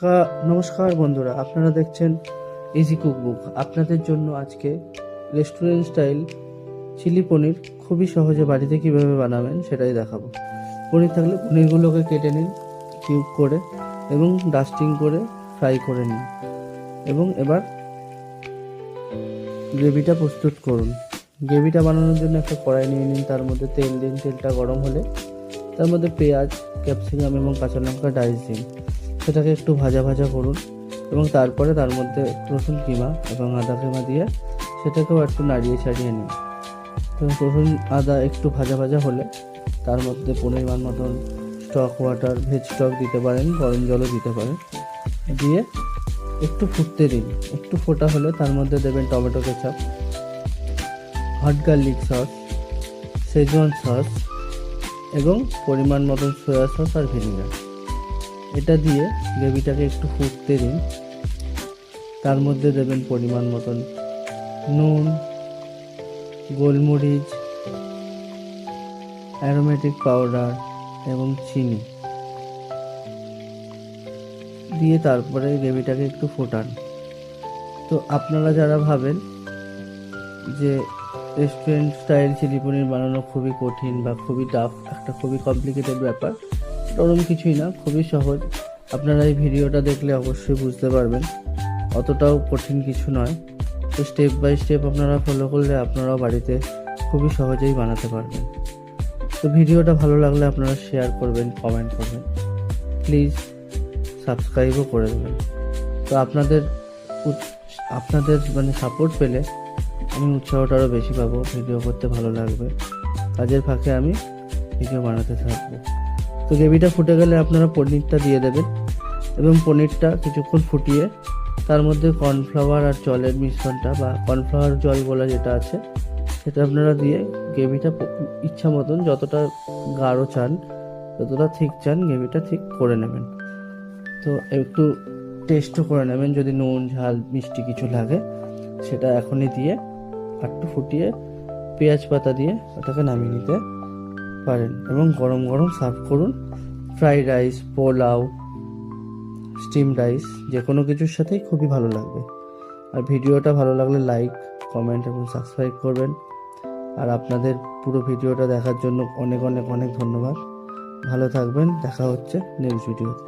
নমস্কার বন্ধুরা, আপনারা দেখছেন ইজি কুকবুক। আপনাদের জন্য আজকে রেস্টুরেন্ট স্টাইল চিলি পনির খুবই সহজে বাড়িতে কিভাবে বানাবেন সেটাই দেখাবো। পনির থাকলে পনিরগুলোকে কেটে নিন কিউব করে এবং ডাস্টিং করে ফ্রাই করে নিন এবং এবার গ্রেভিটা প্রস্তুত করুন। গ্রেভিটা বানানোর জন্য একটা কড়াই নিয়ে নিন, তার মধ্যে তেল দিন। তেলটা গরম হলে তার মধ্যে পেঁয়াজ, ক্যাপসিকাম এবং কাঁচা লঙ্কা ডাইস দিন। সেটাকে একটু ভাজা ভাজা করুন এবং তারপরে তার মধ্যে রসুন কিমা এবং আদা কিমা দিয়ে সেটাকেও একটু নাড়িয়ে ছাড়িয়ে নিন। তো রসুন আদা একটু ভাজা ভাজা হলে তার মধ্যে পরিমাণ মতন স্টক ওয়াটার, ভেজ স্টক দিতে পারেন, গরম জলও দিতে পারেন, দিয়ে একটু ফুটতে দিন। একটু ফোটা হলে তার মধ্যে দেবেন tomato ketchup, hot garlic sauce, schezwan sauce এবং পরিমাণ মতন সয়া সস আর ভিনেগার। এটা দিয়ে গ্রেভিটাকে একটু ফুটতে দিন। তার মধ্যে দেবেন পরিমাণ মতন নুন, গোলমরিচ, অ্যারোমেটিক পাউডার এবং চিনি দিয়ে তারপরে গ্রেভিটাকে একটু ফোটান। তো আপনারা যারা ভাবেন যে রেস্টুরেন্ট স্টাইল চিলি পনির বানানো খুবই কঠিন বা খুবই টাফ, একটা খুবই কমপ্লিকেটেড ব্যাপার, ওরকম কিছুই না, খুবই সহজ। আপনারা এই ভিডিওটা দেখলে অবশ্যই বুঝতে পারবেন অতটাও কঠিন কিছু নয়। তো স্টেপ বাই স্টেপ আপনারা ফলো করলে আপনারাও বাড়িতে খুবই সহজেই বানাতে পারবেন। তো ভিডিওটা ভালো লাগলে আপনারা শেয়ার করবেন, কমেন্ট করবেন, প্লিজ সাবস্ক্রাইবও করে দেবেন। তো আপনাদের সাপোর্ট পেলে আমি উৎসাহটা আরও বেশি পাবো, ভিডিও করতে ভালো লাগবে, কাজের ফাঁকে আমি ভিডিও বানাতে থাকবো। তো গ্রেভিটা ফুটে গেলে আপনারা পনিরটা দিয়ে দেবেন এবং পনিরটা কিছুক্ষণ ফুটিয়ে তার মধ্যে কর্নফ্লাওয়ার আর জলের মিশ্রণটা বা কর্নফ্লাওয়ার জল বলা যেটা আছে সেটা আপনারা দিয়ে গ্রেভিটা ইচ্ছা মতন যতটা গাঢ় চান, যতটা ঠিক চান গ্রেভিটা ঠিক করে নেবেন। তো একটু টেস্টও করে নেবেন, যদি নুন ঝাল মিষ্টি কিছু লাগে সেটা এখনই দিয়ে একটু ফুটিয়ে পেঁয়াজ পাতা দিয়ে ওটাকে নামিয়ে নিতে পারেন এবং গরম গরম সার্ভ করুন। Fried rice, pulao, steam rice যে কোনো কিছুর সাথেই খুবই ভালো লাগবে। আর ভিডিওটা ভালো লাগলে লাইক, কমেন্ট এবং সাবস্ক্রাইব করবেন। আর আপনাদের পুরো ভিডিওটা দেখার জন্য অনেক অনেক অনেক ধন্যবাদ। ভালো থাকবেন, দেখা হচ্ছে নেক্সট ভিডিওতে।